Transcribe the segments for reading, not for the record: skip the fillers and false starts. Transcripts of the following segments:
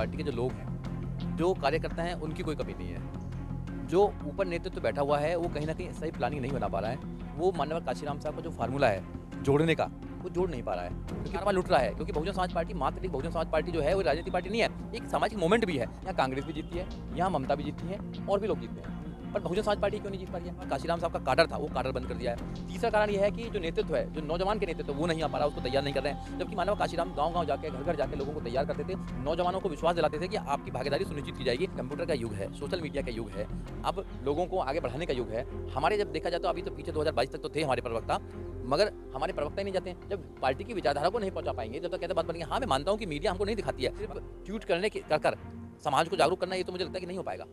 Party के जो लोग हैं, जो कार्यकर्ता हैं, उनकी कोई कमी नहीं है। जो ऊपर नेतृत्व बैठा हुआ है, वो कहीं न कहीं सही प्लानिंग नहीं बना पा रहा है। वो माननीय काशीराम साहब का जो फ़ॉर्मूला है जोड़ने का, वो जोड़ नहीं पा रहा है, क्योंकि बार-बार लुट रहा है। क्योंकि बहुजन समाज पार्टी मात्र एक बहुजन समाज पार्टी जो है, वो राजनीतिक पार्टी नहीं है, एक सामाजिक मूवमेंट भी है। यहाँ कांग्रेस भी जीतती है, यहाँ ममता भी जीतती है और भी लोग जीतते हैं। पर बहुजन समाज पार्टी क्यों नहीं जीत पा रही है? काशीराम साहब का काडर था, वो काडर बंद कर दिया है। तीसरा कारण ये है कि जो नेतृत्व है, जो नौजवान के नेतृत्व, वो नहीं आ पा रहा, उसको तैयार नहीं कर रहे हैं। जबकि मानव काशीराम गाँव-गाँव जाके, घर-घर जाके लोगों को तैयार करते थे, नौजवानों को विश्वास दिलाते थे कि आपकी भागीदारी सुनिश्चित की जाएगी। कंप्यूटर का युग है, सोशल मीडिया का युग है, अब लोगों को आगे बढ़ाने का युग है। हमारे जब देखा जाए तो अभी तो पीछे 2022 तक तो थे हमारे प्रवक्ता, मगर हमारे प्रवक्ता ही नहीं जाते हैं। जब पार्टी की विचारधारा को नहीं पहुंचा पाएंगे, जब तक कहते बात बनेगी। हाँ, मैं मानता हूँ कि मीडिया हमको नहीं दिखाती है, सिर्फ ट्वीट करने के कर समाज को जागरूक करना, ये तो मुझे लगता है कि नहीं हो पाएगा।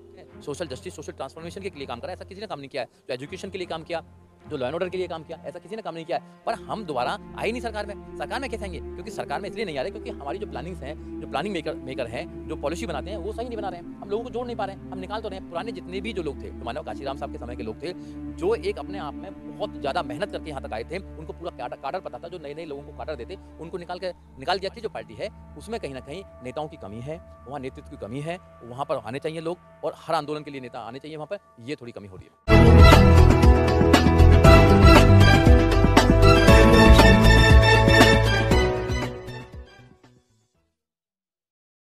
सोशल जस्टिस, सोशल ट्रांसफॉर्मेशन के लिए काम करा, ऐसा किसी ने काम नहीं किया है। जो एजुकेशन के लिए काम किया, जो लॉ एंड ऑर्डर के लिए काम किया, ऐसा किसी ने काम नहीं किया है। पर हम दोबारा आए ही नहीं सरकार में कैसे आएंगे? क्योंकि सरकार में इसलिए नहीं आ रहे क्योंकि हमारी जो प्लानिंग्स हैं, जो प्लानिंग मेकर हैं, जो पॉलिसी बनाते हैं, वो सही नहीं बना रहे हैं। हम लोगों को जोड़ नहीं पा रहे हैं, हम निकाल तो रहे हैं। पुराने जितने भी जो लोग थे, मानव काशीराम साहब के समय के लोग थे, जो एक अपने आप में बहुत ज़्यादा मेहनत करके यहाँ तक आए थे, उनको पूरा काडर पता था। जो नए-नए लोगों को काडर देते, उनको निकाल दिया कि जो पार्टी है, उसमें कहीं न कहीं नेताओं की कमी है, वहाँ नेतृत्व की कमी है, वहाँ पर आने चाहिए लोग और हर आंदोलन के लिए नेता आने चाहिए वहाँ पर, ये थोड़ी कमी हो रही है।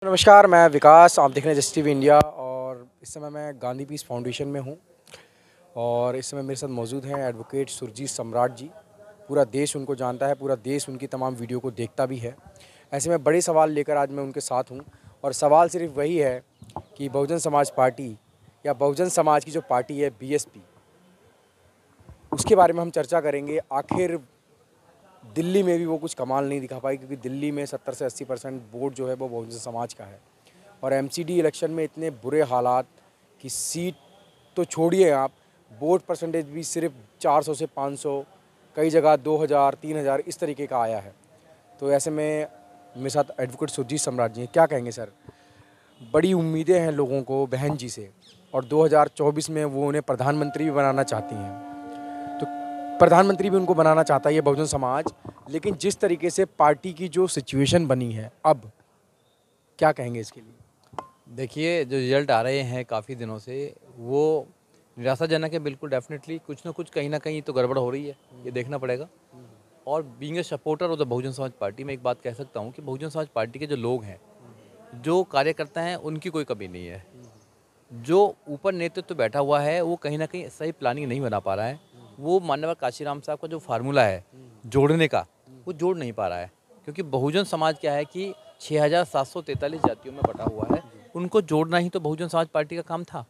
नमस्कार, मैं विकास, आप देख रहे हैं जस्ट टीवी इंडिया और इस समय मैं गांधी पीस फाउंडेशन में हूं और इस समय मेरे साथ मौजूद हैं एडवोकेट सुरजीत सम्राट जी। पूरा देश उनको जानता है, पूरा देश उनकी तमाम वीडियो को देखता भी है। ऐसे में बड़े सवाल लेकर आज मैं उनके साथ हूं और सवाल सिर्फ वही है कि बहुजन समाज पार्टी या बहुजन समाज की जो पार्टी है बीएसपी, उसके बारे में हम चर्चा करेंगे। आखिर दिल्ली में भी वो कुछ कमाल नहीं दिखा पाई क्योंकि दिल्ली में 70 से 80% वोट जो है वो बहुजन समाज का है और एमसीडी इलेक्शन में इतने बुरे हालात कि सीट तो छोड़िए आप, वोट परसेंटेज भी सिर्फ 400 से 500, कई जगह 2000, 3000 इस तरीके का आया है। तो ऐसे में मेरे साथ एडवोकेट सुरजीत सम्राट जी हैं। क्या कहेंगे सर? बड़ी उम्मीदें हैं लोगों को बहन जी से और 2024 में वो उन्हें प्रधानमंत्री भी बनाना चाहती हैं। प्रधानमंत्री भी उनको बनाना चाहता है ये बहुजन समाज, लेकिन जिस तरीके से पार्टी की जो सिचुएशन बनी है, अब क्या कहेंगे इसके लिए? देखिए, जो रिजल्ट आ रहे हैं काफ़ी दिनों से, वो निराशाजनक है। बिल्कुल डेफिनेटली कुछ ना कुछ कहीं ना कहीं तो गड़बड़ हो रही है, ये देखना पड़ेगा। और being a supporter of the Bahujan Samaj Party, में एक बात कह सकता हूँ कि बहुजन समाज पार्टी के जो लोग हैं, जो कार्यकर्ता हैं, उनकी कोई कमी नहीं है। जो ऊपर नेतृत्व बैठा हुआ है, वो कहीं ना कहीं सही प्लानिंग नहीं बना पा रहा है। वो माननीय काशीराम साहब का जो फार्मूला है जोड़ने का, वो जोड़ नहीं पा रहा है। क्योंकि बहुजन समाज क्या है कि 6743 जातियों में बटा हुआ है, उनको जोड़ना ही तो बहुजन समाज पार्टी का काम था।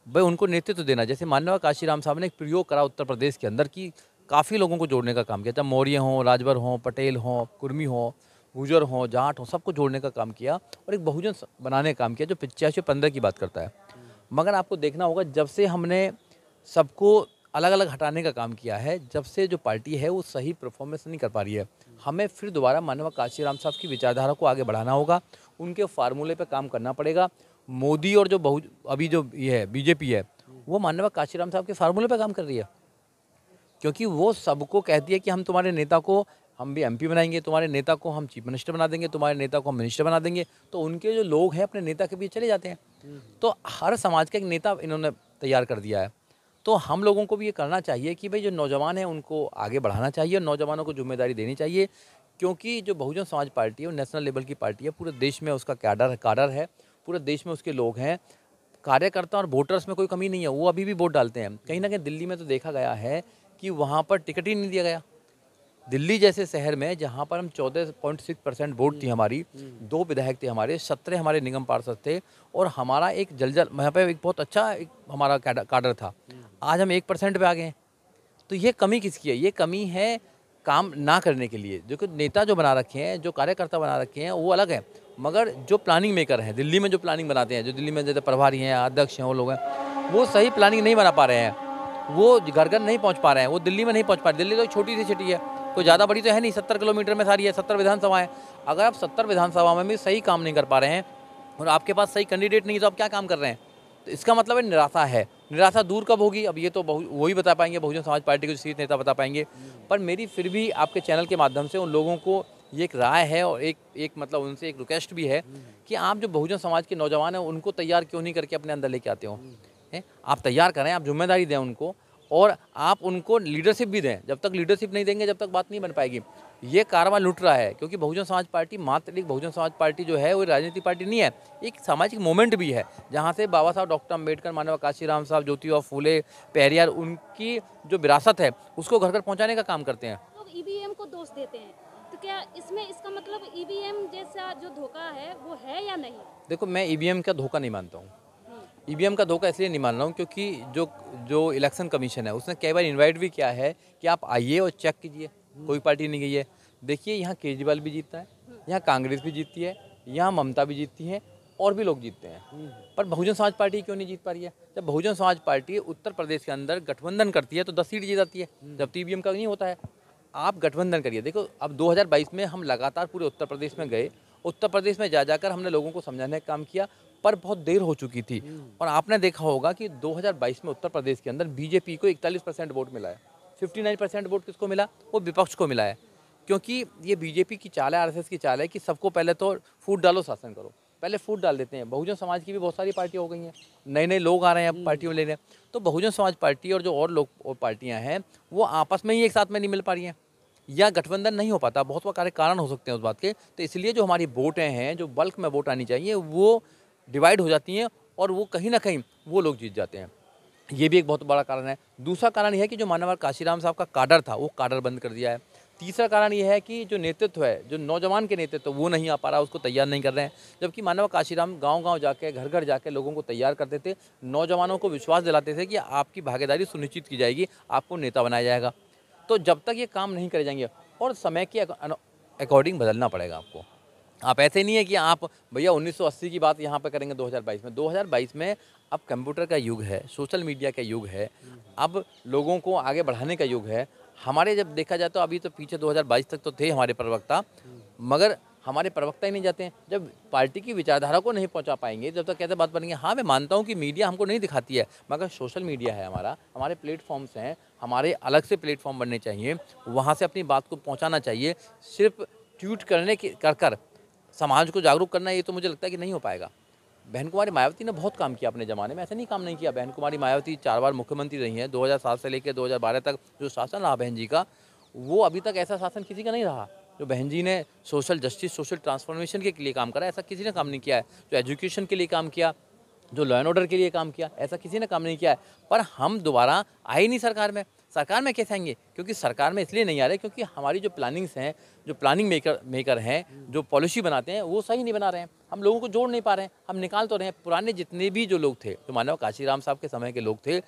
भाई उनको नेतृत्व देना, जैसे माननीय काशीराम साहब ने एक प्रयोग करा उत्तर प्रदेश के अंदर की काफ़ी लोगों को जोड़ने का काम किया, चाहे मौर्य हों, राजभर हों, पटेल हों, कुर्मी हों, गुर्जर हों, जाट हों, सबको जोड़ने का काम किया और एक बहुजन बनाने का काम किया जो 85-15 की बात करता है। मगर आपको देखना होगा, जब से हमने सबको अलग अलग हटाने का काम किया है, जब से जो पार्टी है वो सही परफॉर्मेंस नहीं कर पा रही है। हमें फिर दोबारा माननीय काशीराम साहब की विचारधारा को आगे बढ़ाना होगा, उनके फार्मूले पे काम करना पड़ेगा। मोदी और जो अभी जो ये है बीजेपी है, वो माननीय काशीराम साहब के फार्मूले पे काम कर रही है। क्योंकि वो सबको कहती है कि हम तुम्हारे नेता को, हम भी एमपी बनाएंगे, तुम्हारे नेता को हम चीफ मिनिस्टर बना देंगे, तुम्हारे नेता को हम मिनिस्टर बना देंगे। तो उनके जो लोग हैं अपने नेता के बीच चले जाते हैं। तो हर समाज का एक नेता इन्होंने तैयार कर दिया है। तो हम लोगों को भी ये करना चाहिए कि भाई जो नौजवान हैं उनको आगे बढ़ाना चाहिए और नौजवानों को जिम्मेदारी देनी चाहिए। क्योंकि जो बहुजन समाज पार्टी है वो नेशनल लेवल की पार्टी है, पूरे देश में उसका काडर है, पूरे देश में उसके लोग हैं। कार्यकर्ता और वोटर्स में कोई कमी नहीं है, वो अभी भी वोट डालते हैं। कहीं ना कहीं दिल्ली में तो देखा गया है कि वहाँ पर टिकट ही नहीं दिया गया। दिल्ली जैसे शहर में जहाँ पर हम 14.6% वोट थी हमारी, 2 विधायक थे हमारे, 17 हमारे निगम पार्षद थे और हमारा एक जलजल यहाँ पे एक बहुत अच्छा एक हमारा काडर था। आज हम 1% पे आ गए हैं। तो ये कमी किसकी है? ये कमी है काम ना करने के लिए। जो कि नेता जो बना रखे हैं, जो कार्यकर्ता बना रखे हैं, वो अलग है, मगर जो प्लानिंग मेकर हैं, दिल्ली में जो प्लानिंग बनाते हैं, जो दिल्ली में जैसे प्रभारी हैं, अध्यक्ष हैं, वो लोग हैं, वो सही प्लानिंग नहीं बना पा रहे हैं। वो घर घर नहीं पहुँच पा रहे हैं, वो दिल्ली में नहीं पहुँच पा रहे। दिल्ली तो एक छोटी सी सिटी है, कोई ज़्यादा बड़ी तो है नहीं, 70 किलोमीटर में सारी है, 70 विधानसभाएँ। अगर आप 70 विधानसभा में भी सही काम नहीं कर पा रहे हैं और आपके पास सही कैंडिडेट नहीं है, तो आप क्या काम कर रहे हैं? तो इसका मतलब है निराशा है। निराशा दूर कब होगी? अब ये तो वही बता पाएंगे, बहुजन समाज पार्टी के शीर्ष नेता बता पाएंगे। पर मेरी फिर भी आपके चैनल के माध्यम से उन लोगों को ये एक राय है और एक एक मतलब उनसे एक रिक्वेस्ट भी है कि आप जो बहुजन समाज के नौजवान हैं उनको तैयार क्यों नहीं करके अपने अंदर लेके आते हो, हैं? आप तैयार करें, आप जिम्मेदारी दें उनको और आप उनको लीडरशिप भी दें। जब तक लीडरशिप नहीं देंगे, जब तक बात नहीं बन पाएगी। ये कारवां लुट रहा है, क्योंकि बहुजन समाज पार्टी मात्र एक बहुजन समाज पार्टी जो है वो राजनीतिक पार्टी नहीं है, एक सामाजिक मूवमेंट भी है, जहाँ से बाबा साहब डॉक्टर अम्बेडकर, मानव काशीराम साहब, ज्योतिराव फूले, पेरियार, उनकी जो विरासत है उसको घर घर पहुँचाने का काम करते हैं। लोग ईवीएम को दोष देते हैं, तो क्या इसमें इसका मतलब ईवीएम जैसा जो धोखा है वो है या नहीं? देखो, मैं ईवीएम का धोखा नहीं मानता हूँ। ईवीएम का धोखा इसलिए नहीं मान रहा हूँ क्योंकि जो जो इलेक्शन कमीशन है उसने कई बार इनवाइट भी किया है कि आप आइए और चेक कीजिए। कोई पार्टी नहीं गई है। देखिए, यहाँ केजरीवाल भी जीतता है, यहाँ कांग्रेस भी जीतती है, यहाँ ममता भी जीतती है और भी लोग जीतते हैं, पर बहुजन समाज पार्टी क्यों नहीं जीत पा रही है? जब बहुजन समाज पार्टी उत्तर प्रदेश के अंदर गठबंधन करती है तो 10 सीट जीत जाती है, जब ईवीएम का नहीं होता है। आप गठबंधन करिए। देखो, अब 2022 में हम लगातार पूरे उत्तर प्रदेश में गए, उत्तर प्रदेश में जा जाकर हमने लोगों को समझाने का काम किया, पर बहुत देर हो चुकी थी। और आपने देखा होगा कि 2022 में उत्तर प्रदेश के अंदर बीजेपी को 41% वोट मिला है। 59% वोट किसको मिला? वो विपक्ष को मिला है, क्योंकि ये बीजेपी की चाल है, आरएसएस की चाल है कि सबको पहले तो फूट डालो, शासन करो। पहले फूट डाल देते हैं। बहुजन समाज की भी बहुत सारी पार्टियाँ हो गई हैं, नए नए लोग आ रहे हैं अब पार्टियों में लेने। तो बहुजन समाज पार्टी और जो और लोग और पार्टियाँ हैं वो आपस में ही एक साथ में नहीं मिल पा रही हैं, या गठबंधन नहीं हो पाता। बहुत सारे कारण हो सकते हैं उस बात के। तो इसलिए जो हमारी वोटें हैं, जो बल्क में वोट आनी चाहिए, वो डिवाइड हो जाती हैं और वो कहीं ना कहीं वो लोग जीत जाते हैं। ये भी एक बहुत बड़ा कारण है। दूसरा कारण यह है कि जो मानव काशीराम साहब का काडर था वो काडर बंद कर दिया है। तीसरा कारण ये है कि जो नेतृत्व है, जो नौजवान के नेतृत्व, वो नहीं आ पा रहा, उसको तैयार नहीं कर रहे हैं। जबकि मानव काशीराम गांव-गांव जाके, घर घर जाके लोगों को तैयार करते थे, नौजवानों को विश्वास दिलाते थे कि आपकी भागीदारी सुनिश्चित की जाएगी, आपको नेता बनाया जाएगा। तो जब तक ये काम नहीं करे जाएंगे, और समय के अकॉर्डिंग बदलना पड़ेगा आपको। आप ऐसे नहीं है कि आप भैया 1980 की बात यहाँ पे करेंगे 2022 में। 2022 में अब कंप्यूटर का युग है, सोशल मीडिया का युग है, अब लोगों को आगे बढ़ाने का युग है। हमारे जब देखा जाए तो अभी तो पीछे 2022 तक तो थे हमारे प्रवक्ता, मगर हमारे प्रवक्ता ही नहीं जाते हैं। जब पार्टी की विचारधारा को नहीं पहुंचा पाएंगे, जब तक कैसे बात बनेंगे? हाँ, मैं मानता हूं कि मीडिया हमको नहीं दिखाती है, मगर सोशल मीडिया है हमारा, हमारे प्लेटफॉर्म्स हैं, हमारे अलग से प्लेटफॉर्म बनने चाहिए, वहाँ से अपनी बात को पहुँचाना चाहिए। सिर्फ ट्वीट करने के कर समाज को जागरूक करना, ये तो मुझे लगता है कि नहीं हो पाएगा। बहन कुमारी मायावती ने बहुत काम किया अपने ज़माने में, ऐसा नहीं काम नहीं किया। बहन कुमारी मायावती 4 बार मुख्यमंत्री रही हैं। 2007 से लेकर 2012 तक जो शासन रहा बहन जी का, वो अभी तक ऐसा शासन किसी का नहीं रहा। जो बहन जी ने सोशल जस्टिस, सोशल ट्रांसफॉर्मेशन के लिए काम करा, ऐसा किसी ने काम नहीं किया है। जो एजुकेशन के लिए काम किया, जो लॉ एंड ऑर्डर के लिए काम किया, ऐसा किसी ने काम नहीं किया है। पर हम दोबारा आए नहीं सरकार में। सरकार में कैसे आएंगे? क्योंकि सरकार में इसलिए नहीं आ रहे क्योंकि हमारी जो प्लानिंग्स हैं, जो प्लानिंग मेकर हैं, जो पॉलिसी बनाते हैं, वो सही नहीं बना रहे हैं। हम लोगों को जोड़ नहीं पा रहे हैं, हम निकाल तो रहे हैं। पुराने जितने भी जो लोग थे, जो मानव काशीराम साहब के समय के लोग थे,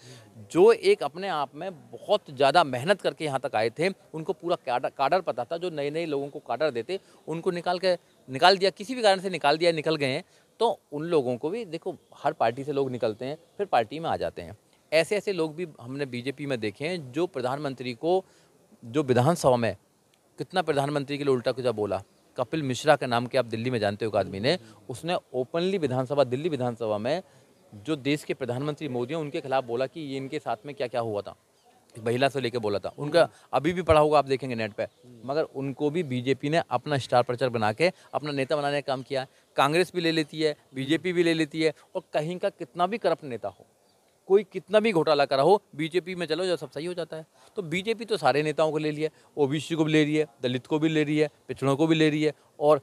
जो एक अपने आप में बहुत ज़्यादा मेहनत करके यहाँ तक आए थे, उनको पूरा काडर पता था। जो नए नए लोगों को काडर देते, उनको निकाल दिया, किसी भी कारण से निकाल दिया, निकल गए हैं। तो उन लोगों को भी देखो, हर पार्टी से लोग निकलते हैं, फिर पार्टी में आ जाते हैं। ऐसे ऐसे लोग भी हमने बीजेपी में देखे हैं, जो प्रधानमंत्री को, जो विधानसभा में कितना प्रधानमंत्री के लिए उल्टा कुछ बोला। कपिल मिश्रा के नाम के आप दिल्ली में जानते हो एक आदमी ने, उसने ओपनली दिल्ली विधानसभा में जो देश के प्रधानमंत्री मोदी हैं उनके खिलाफ बोला कि ये इनके साथ में क्या क्या हुआ था। एक महिला से लेके बोला था। उनका अभी भी पढ़ा होगा, आप देखेंगे नेट पे। मगर उनको भी बीजेपी ने अपना स्टार प्रचार बना के अपना नेता बनाने का काम किया। कांग्रेस भी ले लेती है, बीजेपी भी ले लेती है, और कहीं का कितना भी करप्ट नेता हो, कोई कितना भी घोटाला करा हो, बीजेपी में चलो जो सब सही हो जाता है। तो बीजेपी तो सारे नेताओं को ले लिया, ओबीसी को भी ले रही है, दलित को भी ले रही है, पिछड़ों को भी ले रही है, और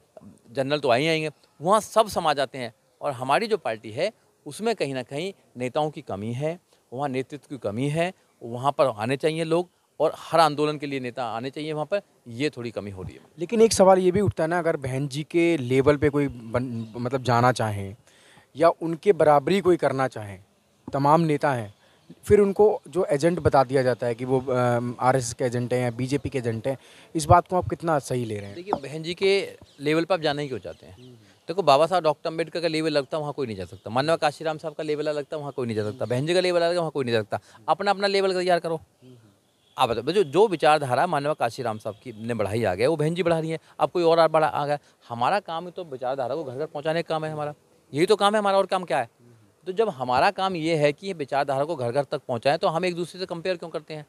जनरल तो आएंगे, वहाँ सब समा जाते हैं। और हमारी जो पार्टी है उसमें कहीं ना कहीं नेताओं की कमी है, वहाँ नेतृत्व की कमी है। वहाँ पर आने चाहिए लोग, और हर आंदोलन के लिए नेता आने चाहिए वहाँ पर, ये थोड़ी कमी हो रही है। लेकिन एक सवाल ये भी उठता है ना, अगर बहन जी के लेवल पे कोई मतलब जाना चाहें या उनके बराबरी कोई करना चाहें, तमाम नेता हैं, फिर उनको जो एजेंट बता दिया जाता है कि वो आरएसएस के एजेंट हैं या बीजेपी के एजेंट हैं, इस बात को आप कितना सही ले रहे हैं? देखिए, बहन जी के लेवल पर आप जाना ही क्यों चाहते हैं? देखो, बाबा साहब डॉक्टर अम्बेडकर का लेवल लगता है, वहाँ कोई नहीं जा सकता। मानव काशीराम साहब का लेवल लगता है, वहाँ कोई नहीं जा सकता। बहन जी का लेवल अलग है, वहाँ कोई नहीं जा सकता। अपना अपना लेवल तैयार करो। आप बताओ, जो विचारधारा मानव काशीराम साहब की ने बढ़ाई आ गया, वो बहन जी बढ़ा रही है। अब कोई और बढ़ा आ गया। हमारा काम तो विचारधारा को घर घर पहुँचाने का काम है हमारा, यही तो काम है हमारा। और काम क्या है? तो जब हमारा काम ये है कि ये विचारधारा को घर घर तक पहुँचाएं, तो हम एक दूसरे से कंपेयर क्यों करते हैं?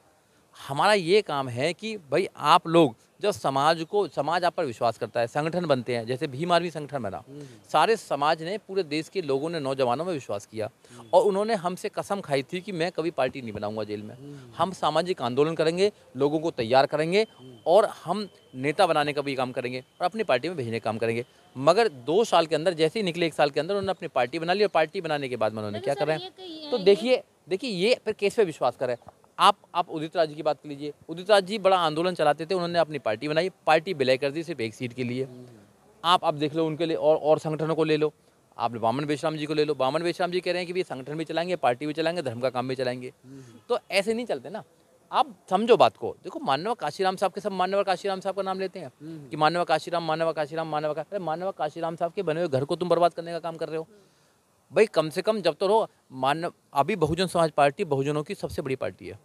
हमारा ये काम है कि भाई आप लोग जब समाज आप पर विश्वास करता है, संगठन बनते हैं, जैसे भीम आर्मी संगठन बना, सारे समाज ने, पूरे देश के लोगों ने, नौजवानों में विश्वास किया और उन्होंने हमसे कसम खाई थी कि मैं कभी पार्टी नहीं बनाऊंगा जेल में, हम सामाजिक आंदोलन करेंगे, लोगों को तैयार करेंगे और हम नेता बनाने का भी काम करेंगे और अपनी पार्टी में भेजने का काम करेंगे। मगर 2 साल के अंदर, जैसे ही निकले 1 साल के अंदर, उन्होंने अपनी पार्टी बना ली और पार्टी बनाने के बाद में उन्होंने क्या कर रहे हैं, तो देखिए ये फिर केस पे विश्वास करें। आप उदित राज की बात कर लीजिए, उदित राज जी बड़ा आंदोलन चलाते थे, उन्होंने अपनी पार्टी बनाई, पार्टी विलय कर दी सिर्फ 1 सीट के लिए। आप देख लो उनके लिए, और संगठनों को ले लो, आप वामन बेशराम जी को ले लो, वामन बेशराम जी कह रहे हैं कि भी संगठन भी चलाएंगे, पार्टी भी चलाएंगे, धर्म का काम भी चलाएंगे। तो ऐसे नहीं चलते ना, आप समझो बात को। देखो मानव काशीराम साहब के, सब मानव काशीराम साहब का नाम लेते हैं कि मानव काशीराम, मानव काशीराम, अरे मानव काशीराम साहब के बने हुए घर को तुम बर्बाद करने का काम कर रहे हो भाई। कम से कम जब तो रहो मानव। अभी बहुजन समाज पार्टी बहुजनों की सबसे बड़ी पार्टी है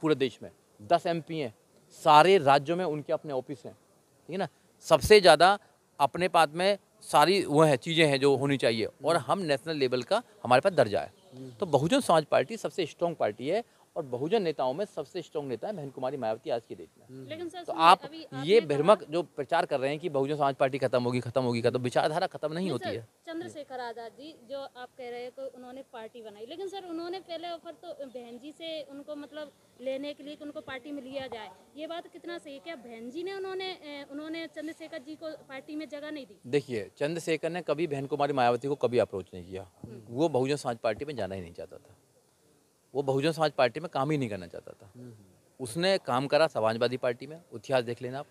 पूरे देश में, 10 MP हैं, सारे राज्यों में उनके अपने ऑफिस हैं, ठीक है ना, सबसे ज़्यादा अपने पास में सारी वो है चीज़ें हैं जो होनी चाहिए, और हम नेशनल लेवल का हमारे पास दर्जा है। तो बहुजन समाज पार्टी सबसे स्ट्रॉन्ग पार्टी है और बहुजन नेताओं में सबसे स्ट्रॉन्ग नेता है बहन कुमारी मायावती आज की डेट में। लेकिन सर तो सुनिए, आप अभी ये आपने भ्रमक जो प्रचार कर रहे हैं कि बहुजन समाज पार्टी खत्म होगी, विचारधारा खत्म नहीं होती है। चंद्रशेखर आजाद जी जो आप कह रहे हैं कि उन्होंने पार्टी बनाई, लेकिन सर उन्होंने पहले ऑफर तो बहन जी से उनको मतलब लेने के लिए कि उनको पार्टी में लिया जाए, ये बात कितना सही है? क्या बहन जी ने उन्होंने चंद्रशेखर जी को पार्टी में जगह नहीं दी? देखिए, चंद्रशेखर ने कभी बहन कुमारी मायावती को कभी अप्रोच नहीं किया, वो बहुजन समाज पार्टी में जाना ही नहीं चाहता था, वो बहुजन समाज पार्टी में काम ही नहीं करना चाहता था। उसने काम करा समाजवादी पार्टी में, इतिहास देख लेना आप।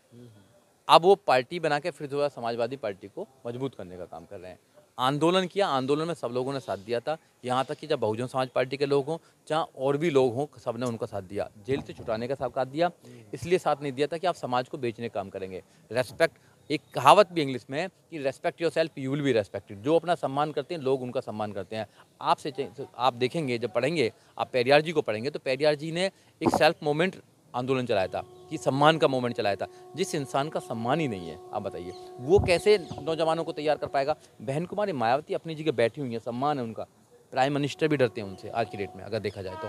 अब वो पार्टी बना के फिर दोबारा समाजवादी पार्टी को मजबूत करने का काम कर रहे हैं। आंदोलन किया, आंदोलन में सब लोगों ने साथ दिया था, यहाँ तक कि जब बहुजन समाज पार्टी के लोग हों, जहाँ और भी लोग हों, सब ने उनका साथ दिया। जेल से छुटाने का साथ दिया, इसलिए साथ नहीं दिया था कि आप समाज को बेचने का काम करेंगे। रेस्पेक्ट, एक कहावत भी इंग्लिश में है कि respect your self you will be respected. जो अपना सम्मान करते हैं लोग उनका सम्मान करते हैं। आप देखेंगे, जब पढ़ेंगे, आप पेरियार जी को पढ़ेंगे तो पेरियार जी ने एक सेल्फ मोमेंट आंदोलन चलाया था कि सम्मान का मूवमेंट चलाया था। जिस इंसान का सम्मान ही नहीं है, आप बताइए वो कैसे नौजवानों को तैयार कर पाएगा। बहन कुमारी मायावती अपनी जगह बैठी हुई है, सम्मान है उनका, प्राइम मिनिस्टर भी डरते हैं उनसे आज की डेट में अगर देखा जाए तो।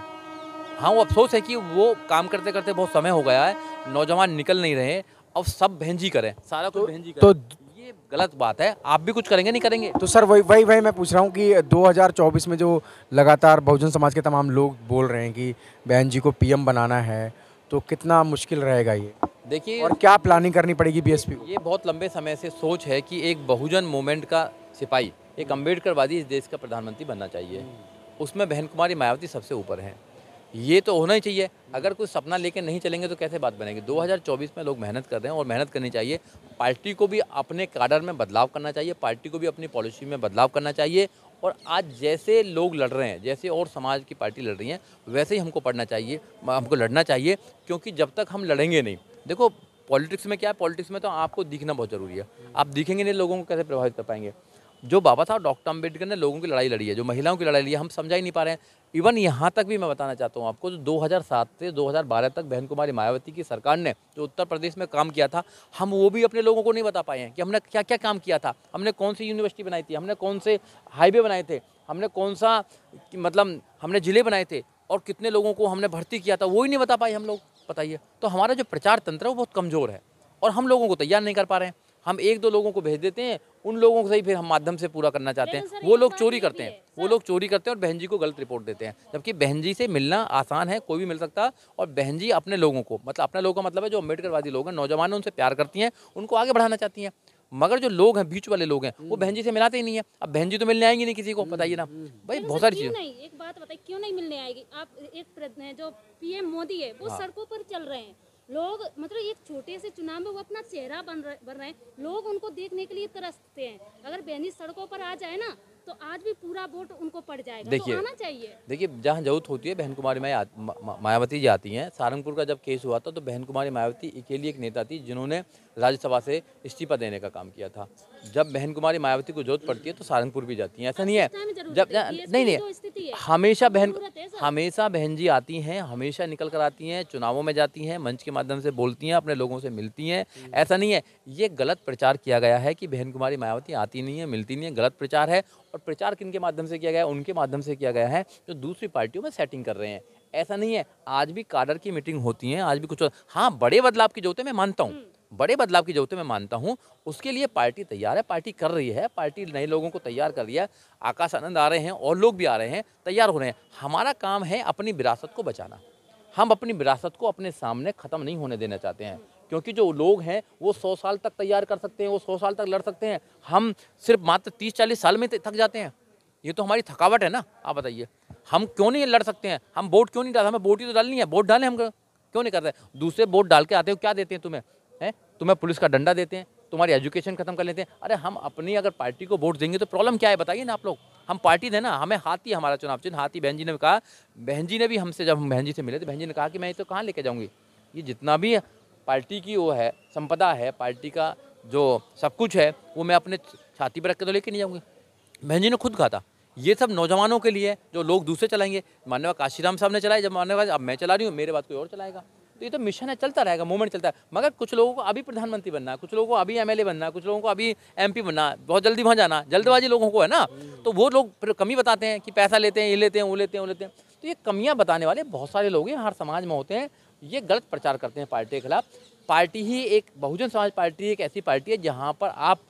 हाँ, वो अफसोस है कि वो काम करते करते बहुत समय हो गया है, नौजवान निकल नहीं रहे, अब सब बहन जी करें, सारा कुछ बहन जी करें, तो ये गलत बात है। आप भी कुछ करेंगे, नहीं करेंगे? तो सर वही मैं पूछ रहा हूँ कि 2024 में जो लगातार बहुजन समाज के तमाम लोग बोल रहे हैं कि बहन जी को PM बनाना है, तो कितना मुश्किल रहेगा ये? देखिए, और क्या प्लानिंग करनी पड़ेगी BSP को? ये बहुत लंबे समय से सोच है कि एक बहुजन मूवमेंट का सिपाही, एक अम्बेडकरवादी इस देश का प्रधानमंत्री बनना चाहिए। उसमें बहन कुमारी मायावती सबसे ऊपर है, ये तो होना ही चाहिए। अगर कोई सपना लेकर नहीं चलेंगे तो कैसे बात बनेगी। 2024 में लोग मेहनत कर रहे हैं और मेहनत करनी चाहिए। पार्टी को भी अपने काडर में बदलाव करना चाहिए, पार्टी को भी अपनी पॉलिसी में बदलाव करना चाहिए। और आज जैसे लोग लड़ रहे हैं, जैसे और समाज की पार्टी लड़ रही हैं, वैसे ही हमको पढ़ना चाहिए, हमको लड़ना चाहिए। क्योंकि जब तक हम लड़ेंगे नहीं, देखो पॉलिटिक्स में क्या है, पॉलिटिक्स में तो आपको दिखना बहुत ज़रूरी है। आप दिखेंगे नहीं, लोगों को कैसे प्रभावित कर पाएंगे। जो बाबा साहब डॉक्टर अम्बेडकर ने लोगों की लड़ाई लड़ी है, जो महिलाओं की लड़ाई लड़ी है, हम समझा ही नहीं पा रहे हैं। इवन यहाँ तक भी मैं बताना चाहता हूँ आपको, जो 2007 से 2012 तक बहन कुमारी मायावती की सरकार ने जो उत्तर प्रदेश में काम किया था, हम वो भी अपने लोगों को नहीं बता पाए हैं कि हमने क्या क्या काम किया था। हमने कौन सी यूनिवर्सिटी बनाई थी, हमने कौन से हाईवे बनाए थे, हमने कौन सा मतलब हमने ज़िले बनाए थे और कितने लोगों को हमने भर्ती किया था, वो ही नहीं बता पाए हम लोग। बताइए, तो हमारा जो प्रचार तंत्र है वो बहुत कमज़ोर है और हम लोगों को तैयार नहीं कर पा रहे हैं। हम 1-2 लोगों को भेज देते हैं, उन लोगों को सही फिर हम माध्यम से पूरा करना चाहते हैं। वो लोग चोरी करते हैं, वो लोग चोरी करते हैं और बहन जी को गलत रिपोर्ट देते हैं। जबकि बहन जी से मिलना आसान है, कोई भी मिल सकता है। और बहन जी अपने लोगों को, मतलब अपने लोगों का मतलब है जो अम्बेडकरवादी लोग हैं, नौजवान उनसे प्यार करती हैं, उनको आगे बढ़ाना चाहती हैं। मगर जो लोग हैं, बीच वाले लोग हैं, वो बहन जी से मिलाते ही नहीं है। अब बहन जी तो मिलने आएंगी नहीं किसी को, बताइए ना भाई। बहुत सारी चीज़ें नहीं, एक बात बताइए, क्यों नहीं मिलने आएगी? आप एक जो PM मोदी है वो सड़कों पर चल रहे हैं, लोग मतलब एक छोटे से चुनाव में वो अपना चेहरा बन रहे हैं, लोग उनको देखने के लिए तरसते हैं। अगर बहनी सड़कों पर आ जाए ना तो आज भी पूरा वोट उनको पड़ जाएगा। देखिए, तो आना चाहिए। देखिए जहाँ जरूरत होती है बहन कुमारी मायावती जी आती हैं। सहारनपुर का जब केस हुआ था तो बहन कुमारी मायावती अकेली एक नेता थी जिन्होंने राज्यसभा से इस्तीफा देने का काम किया था। जब बहन कुमारी मायावती को जरूरत पड़ती है तो सहारनपुर भी जाती हैं, ऐसा नहीं है। जब नहीं, हमेशा बहन हमेशा बहन जी आती हैं, हमेशा निकल कर आती हैं, चुनावों में जाती हैं, मंच के माध्यम से बोलती हैं, अपने लोगों से मिलती हैं। ऐसा नहीं है, ये गलत प्रचार किया गया है कि बहन कुमारी मायावती आती नहीं है, मिलती नहीं है, गलत प्रचार है। और प्रचार किन के माध्यम से किया गया है? उनके माध्यम से किया गया है जो दूसरी पार्टियों में सेटिंग कर रहे हैं। ऐसा नहीं है, आज भी काडर की मीटिंग होती है, आज भी कुछ हाँ, बड़े बदलाव की जरूरत है, मैं मानता हूँ, बड़े बदलाव की जरूरत है, मैं मानता हूँ। उसके लिए पार्टी तैयार है, पार्टी कर रही है, पार्टी नए लोगों को तैयार कर रही है। आकाश आनंद आ रहे हैं और लोग भी आ रहे हैं, तैयार हो रहे हैं। हमारा काम है अपनी विरासत को बचाना। हम अपनी विरासत को अपने सामने ख़त्म नहीं होने देना चाहते हैं, क्योंकि जो लोग हैं वो 100 साल तक तैयार कर सकते हैं, वो 100 साल तक लड़ सकते हैं। हम सिर्फ मात्र 30-40 साल में थक जाते हैं। ये तो हमारी थकावट है ना। आप बताइए, हम क्यों नहीं लड़ सकते हैं? हम वोट क्यों नहीं डालते? हमें वोट ही तो डालनी है, वोट डालें। हम क्यों नहीं करते? दूसरे वोट डाल के आते हो, क्या देते हैं तुम्हें? हैं, तुम्हें पुलिस का डंडा देते हैं, तुम्हारी एजुकेशन खत्म कर लेते हैं। अरे हम अपनी अगर पार्टी को वोट देंगे तो प्रॉब्लम क्या है बताइए ना आप लोग। हम पार्टी देना, हमें हाथी, हमारा चुनाव चिन्ह हाथी। बहन जी ने कहा, बहन जी ने भी हमसे, जब हम बहन जी से मिले तो बहन जी ने कहा कि मैं ये तो कहाँ लेके जाऊँगी, ये जितना भी पार्टी की वो है संपदा है, पार्टी का जो सब कुछ है, वो मैं अपने छाती पर रख के तो लेके नहीं जाऊँगी। बहन जी ने खुद कहा था ये सब नौजवानों के लिए, जो लोग दूसरे चलाएंगे। माननीय काशीराम साहब ने चलाए, जब माननीय अब मैं चला रही हूँ, मेरे बाद कोई और चलाएगा। तो ये तो मिशन है, चलता रहेगा, मूवमेंट चलता है। मगर कुछ लोगों को अभी प्रधानमंत्री बनना है, कुछ लोगों को अभी एमएलए बनना है, कुछ लोगों को अभी एमपी बनना है, बहुत जल्दी वहाँ जाना, जल्दबाजी लोगों को है ना। तो वो लोग फिर कमी बताते हैं कि पैसा लेते हैं, ये लेते हैं, वो लेते हैं, वो लेते हैं। तो ये कमियाँ बताने वाले बहुत सारे लोग हैं, हर समाज में होते हैं। ये गलत प्रचार करते हैं पार्टी के खिलाफ। पार्टी ही एक बहुजन समाज पार्टी एक ऐसी पार्टी है जहाँ पर आप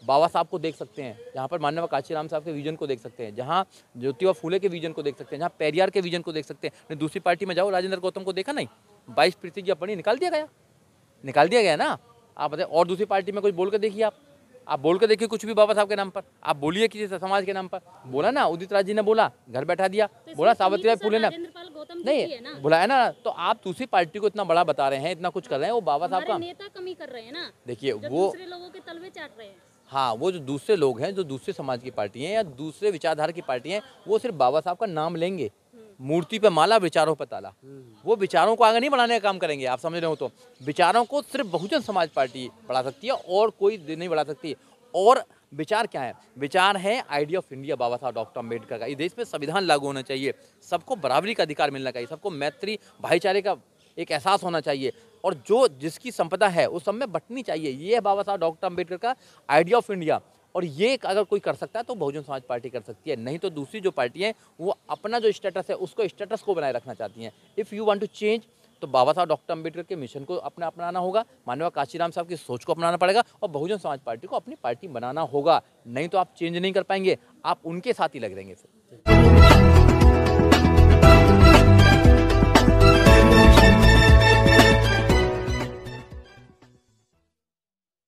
बाबा साहब को देख सकते हैं, जहाँ पर माननीय काशीराम साहब के विजन को देख सकते हैं, जहाँ ज्योतिबा फूले के विजन को देख सकते हैं, जहाँ पेरियार के विजन को देख सकते हैं। नहीं, दूसरी पार्टी में जाओ, राजेंद्र गौतम को देखा नहीं, 22 प्रतिज्ञा पढ़ी, निकाल दिया गया ना। आप बताए, और दूसरी पार्टी में कुछ बोल कर देखिए, आप बोल कर देखिए कुछ भी बाबा साहब के नाम पर, आप बोलिए किसी समाज के नाम पर। बोला ना, उदित राज जी ने बोला, घर बैठा दिया, बोला सावित्रीबाई फूले ने नहीं बुलाया ना। तो आप दूसरी पार्टी को इतना बड़ा बता रहे हैं, इतना कुछ कर रहे हैं, वो बाबा साहब का नेता कमी कर रहे हैं ना। देखिए, वो दूसरे लोगों के तलवे चाट रहे हैं। हाँ, वो जो दूसरे लोग हैं, जो दूसरे समाज की पार्टी हैं या दूसरे विचारधारा की पार्टी हैं, वो सिर्फ बाबा साहब का नाम लेंगे, मूर्ति पे माला, विचारों पे ताला। वो विचारों को आगे नहीं बढ़ाने का काम करेंगे। आप समझ रहे हो? तो विचारों को सिर्फ बहुजन समाज पार्टी बढ़ा सकती है, और कोई नहीं बढ़ा सकती। और विचार क्या है? विचार है आइडिया ऑफ इंडिया, बाबा साहब डॉक्टर अम्बेडकर का। इस देश में संविधान लागू होना चाहिए, सबको बराबरी का अधिकार मिलना चाहिए, सबको मैत्री भाईचारे का एक एहसास होना चाहिए, और जो जिसकी संपदा है उस सब में बंटनी चाहिए। ये है बाबा साहब डॉक्टर अम्बेडकर का आइडिया ऑफ इंडिया। और ये अगर कोई कर सकता है तो बहुजन समाज पार्टी कर सकती है, नहीं तो दूसरी जो पार्टी हैं वो अपना जो स्टेटस है उसको स्टेटस को बनाए रखना चाहती हैं। If you want to change, तो बाबा साहब डॉक्टर अम्बेडकर के मिशन को अपनाना होगा, माननीय काशीराम साहब की सोच को अपनाना पड़ेगा, और बहुजन समाज पार्टी को अपनी पार्टी बनाना होगा। नहीं तो आप चेंज नहीं कर पाएंगे, आप उनके साथ ही लग रहेंगे फिर।